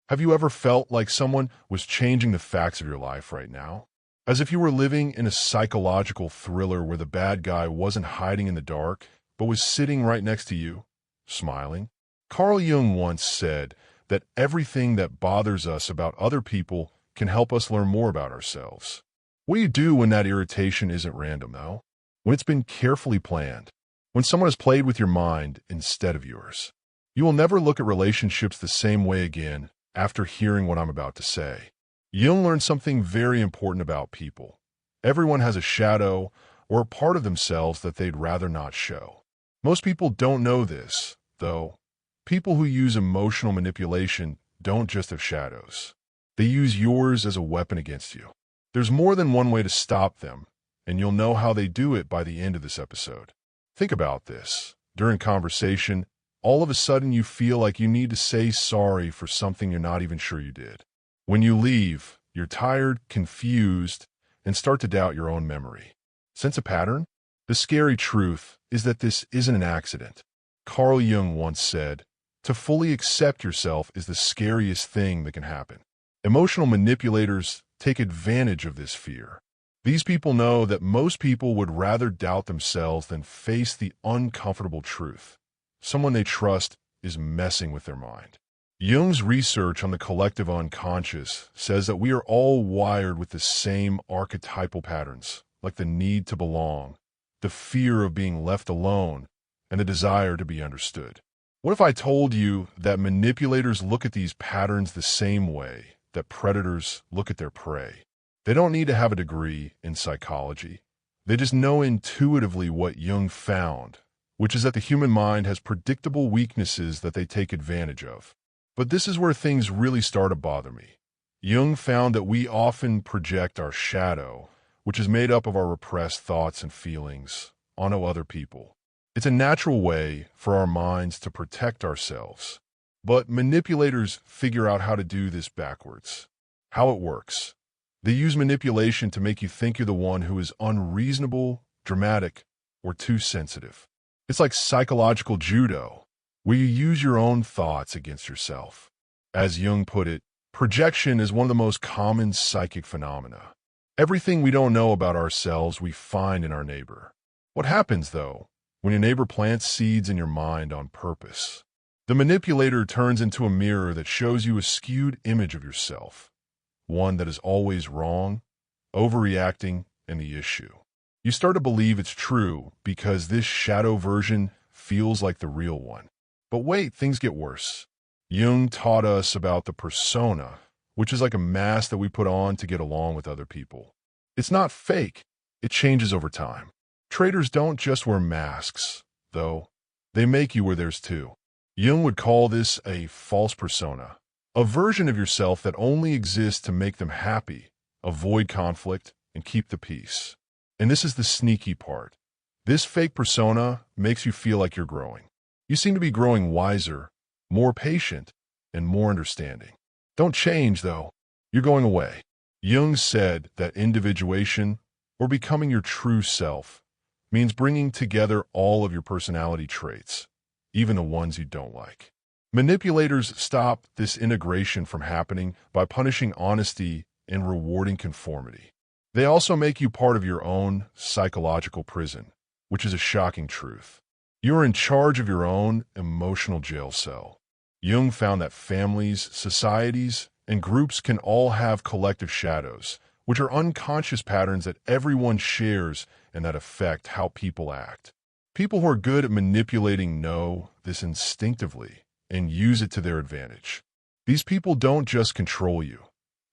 Have you ever felt like someone was changing the facts of your life right now? As if you were living in a psychological thriller where the bad guy wasn't hiding in the dark, but was sitting right next to you, smiling? Carl Jung once said that everything that bothers us about other people can help us learn more about ourselves. What do you do when that irritation isn't random, though? When it's been carefully planned? When someone has played with your mind instead of yours? You will never look at relationships the same way again after hearing what I'm about to say. Jung learned something very important about people. Everyone has a shadow or a part of themselves that they'd rather not show. Most people don't know this, though. People who use emotional manipulation don't just have shadows. They use yours as a weapon against you. There's more than one way to stop them, and you'll know how they do it by the end of this episode. Think about this. During conversation, all of a sudden you feel like you need to say sorry for something you're not even sure you did. When you leave, you're tired, confused, and start to doubt your own memory. Sense a pattern? The scary truth is that this isn't an accident. Carl Jung once said, "To fully accept yourself is the scariest thing that can happen." Emotional manipulators take advantage of this fear. These people know that most people would rather doubt themselves than face the uncomfortable truth. Someone they trust is messing with their mind. Jung's research on the collective unconscious says that we are all wired with the same archetypal patterns, like the need to belong, the fear of being left alone, and the desire to be understood. What if I told you that manipulators look at these patterns the same way that predators look at their prey? They don't need to have a degree in psychology. They just know intuitively what Jung found, which is that the human mind has predictable weaknesses that they take advantage of. But this is where things really start to bother me. Jung found that we often project our shadow, which is made up of our repressed thoughts and feelings, onto other people. It's a natural way for our minds to protect ourselves. But manipulators figure out how to do this backwards. How it works. They use manipulation to make you think you're the one who is unreasonable, dramatic, or too sensitive. It's like psychological judo, where you use your own thoughts against yourself. As Jung put it, projection is one of the most common psychic phenomena. Everything we don't know about ourselves we find in our neighbor. What happens, though, when your neighbor plants seeds in your mind on purpose? The manipulator turns into a mirror that shows you a skewed image of yourself, one that is always wrong, overreacting, and the issue. You start to believe it's true because this shadow version feels like the real one. But wait, things get worse. Jung taught us about the persona, which is like a mask that we put on to get along with other people. It's not fake. It changes over time. Traitors don't just wear masks, though. They make you wear theirs too. Jung would call this a false persona, a version of yourself that only exists to make them happy, avoid conflict, and keep the peace. And this is the sneaky part. This fake persona makes you feel like you're growing. You seem to be growing wiser, more patient, and more understanding. Don't change, though. You're going away. Jung said that individuation, or becoming your true self, means bringing together all of your personality traits, even the ones you don't like. Manipulators stop this integration from happening by punishing honesty and rewarding conformity. They also make you part of your own psychological prison, which is a shocking truth. You're in charge of your own emotional jail cell. Jung found that families, societies, and groups can all have collective shadows, which are unconscious patterns that everyone shares and that affect how people act. People who are good at manipulating know this instinctively and use it to their advantage. These people don't just control you.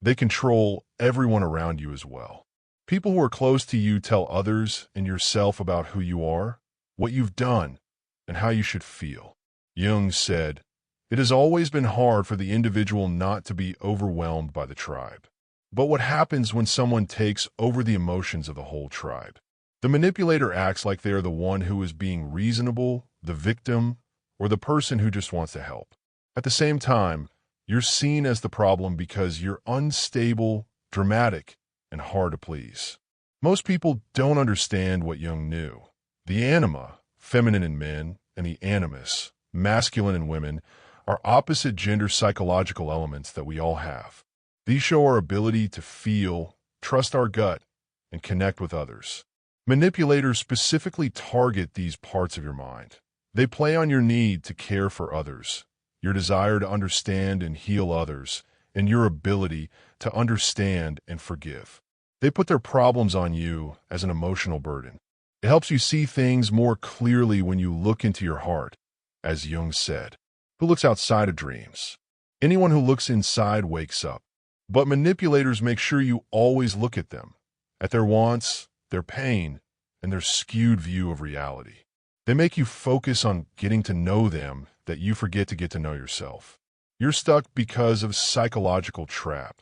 They control everyone around you as well. People who are close to you tell others and yourself about who you are, what you've done, and how you should feel. Jung said, "It has always been hard for the individual not to be overwhelmed by the tribe. But what happens when someone takes over the emotions of the whole tribe? The manipulator acts like they are the one who is being reasonable, the victim, or the person who just wants to help. At the same time, you're seen as the problem because you're unstable, dramatic, and hard to please." Most people don't understand what Jung knew. The anima, feminine in men, and the animus, masculine in women, are opposite gender psychological elements that we all have. These show our ability to feel, trust our gut, and connect with others. Manipulators specifically target these parts of your mind. They play on your need to care for others, your desire to understand and heal others, and your ability to understand and forgive. They put their problems on you as an emotional burden. It helps you see things more clearly when you look into your heart. As Jung said, who looks outside of dreams? Anyone who looks inside wakes up. But manipulators make sure you always look at them, at their wants, their pain, and their skewed view of reality. They make you focus on getting to know them that you forget to get to know yourself. You're stuck because of psychological trap.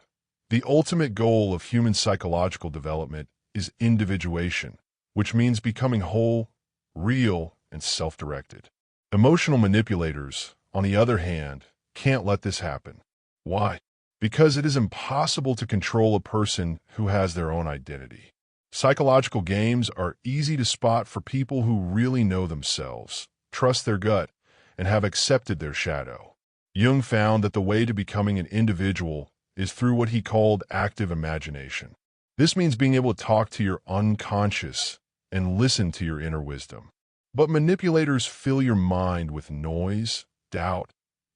The ultimate goal of human psychological development is individuation, which means becoming whole, real, and self-directed. Emotional manipulators, on the other hand, can't let this happen. Why? Because it is impossible to control a person who has their own identity. Psychological games are easy to spot for people who really know themselves, trust their gut, and have accepted their shadow. Jung found that the way to becoming an individual is through what he called active imagination. This means being able to talk to your unconscious and listen to your inner wisdom. But manipulators fill your mind with noise, doubt,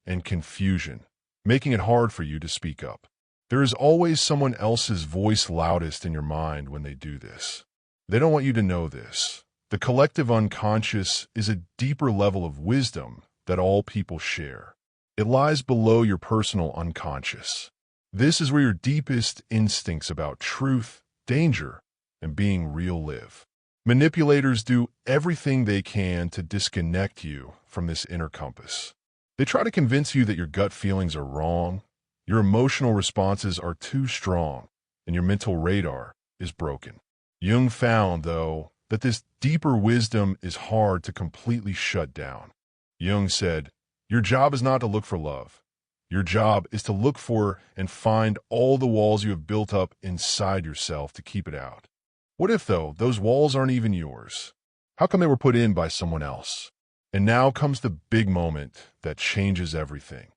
and confusion, making it hard for you to speak up. There is always someone else's voice loudest in your mind when they do this. They don't want you to know this. The collective unconscious is a deeper level of wisdom that all people share. It lies below your personal unconscious. This is where your deepest instincts about truth, danger, and being real live. Manipulators do everything they can to disconnect you from this inner compass. They try to convince you that your gut feelings are wrong, your emotional responses are too strong, and your mental radar is broken. Jung found, though, that this deeper wisdom is hard to completely shut down. Jung said, "Your job is not to look for love. Your job is to look for and find all the walls you have built up inside yourself to keep it out." What if, though, those walls aren't even yours? How come they were put in by someone else? And now comes the big moment that changes everything.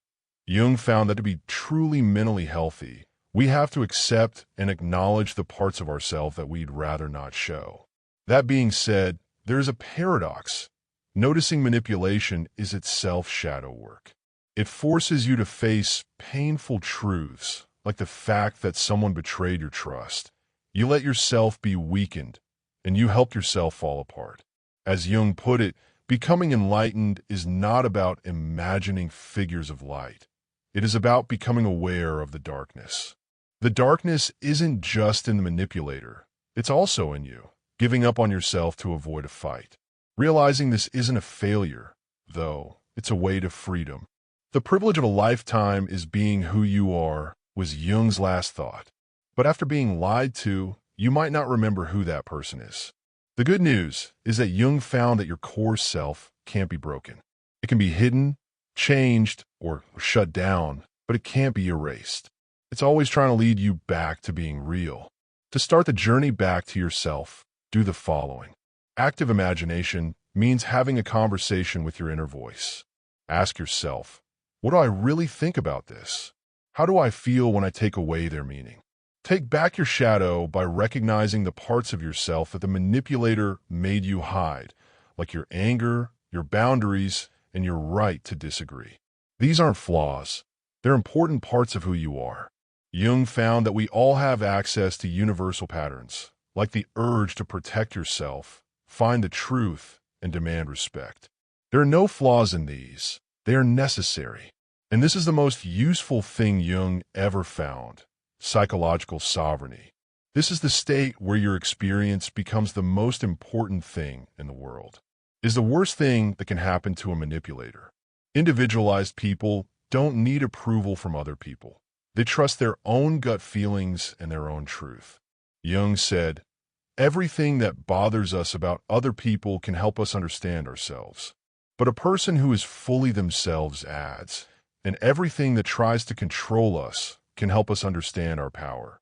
Jung found that to be truly mentally healthy, we have to accept and acknowledge the parts of ourselves that we'd rather not show. That being said, there is a paradox. Noticing manipulation is itself shadow work. It forces you to face painful truths, like the fact that someone betrayed your trust. You let yourself be weakened, and you help yourself fall apart. As Jung put it, becoming enlightened is not about imagining figures of light. It is about becoming aware of the darkness. The darkness isn't just in the manipulator. It's also in you, giving up on yourself to avoid a fight. Realizing this isn't a failure, though, it's a way to freedom. The privilege of a lifetime is being who you are, was Jung's last thought. But after being lied to, you might not remember who that person is. The good news is that Jung found that your core self can't be broken. It can be hidden, changed, or shut down, but it can't be erased. It's always trying to lead you back to being real. To start the journey back to yourself, do the following. Active imagination means having a conversation with your inner voice. Ask yourself, what do I really think about this? How do I feel when I take away their meaning? Take back your shadow by recognizing the parts of yourself that the manipulator made you hide, like your anger, your boundaries, and your right to disagree. These aren't flaws. They're important parts of who you are. Jung found that we all have access to universal patterns, like the urge to protect yourself, find the truth, and demand respect. There are no flaws in these. They are necessary. And this is the most useful thing Jung ever found: psychological sovereignty. This is the state where your experience becomes the most important thing in the world. Is the worst thing that can happen to a manipulator. Individualized people don't need approval from other people. They trust their own gut feelings and their own truth. Jung said, "Everything that bothers us about other people can help us understand ourselves. But a person who is fully themselves adds, and everything that tries to control us can help us understand our power."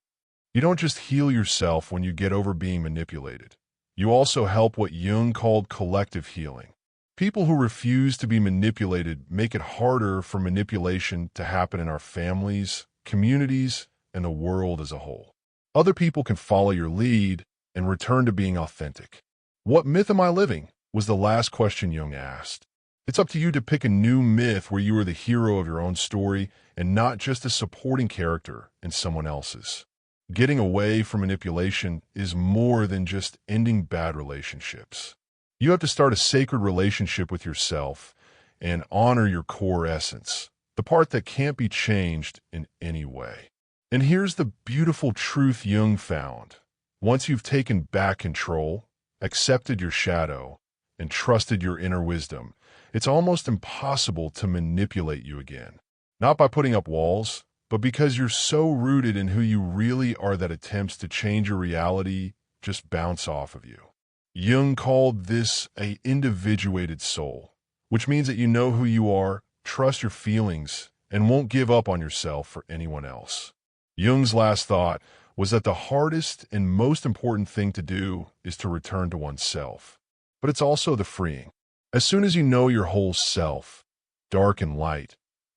You don't just heal yourself when you get over being manipulated. You also help what Jung called collective healing. People who refuse to be manipulated make it harder for manipulation to happen in our families, communities, and the world as a whole. Other people can follow your lead and return to being authentic. What myth am I living? Was the last question Jung asked. It's up to you to pick a new myth where you are the hero of your own story and not just a supporting character in someone else's. Getting away from manipulation is more than just ending bad relationships. You have to start a sacred relationship with yourself and honor your core essence, the part that can't be changed in any way. And here's the beautiful truth Jung found. Once you've taken back control, accepted your shadow, and trusted your inner wisdom, it's almost impossible to manipulate you again. Not by putting up walls, but because you're so rooted in who you really are that attempts to change your reality just bounce off of you. Jung called this an individuated soul, which means that you know who you are, trust your feelings, and won't give up on yourself for anyone else. Jung's last thought was that the hardest and most important thing to do is to return to oneself. But it's also the freeing. As soon as you know your whole self, dark and light,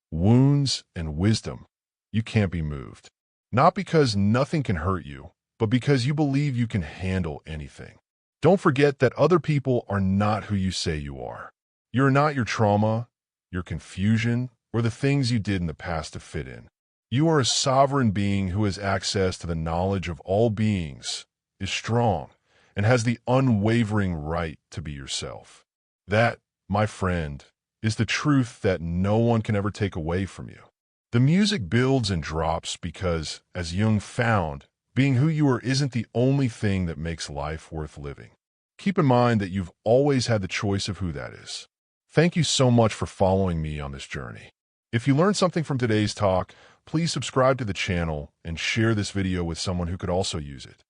wounds and wisdom, you can't be moved. Not because nothing can hurt you, but because you believe you can handle anything. Don't forget that other people are not who you say you are. You're not your trauma, your confusion, or the things you did in the past to fit in. You are a sovereign being who has access to the knowledge of all beings, is strong, and has the unwavering right to be yourself. That, my friend, is the truth that no one can ever take away from you. The music builds and drops because, as Jung found, being who you are isn't the only thing that makes life worth living. Keep in mind that you've always had the choice of who that is. Thank you so much for following me on this journey. If you learned something from today's talk, please subscribe to the channel and share this video with someone who could also use it.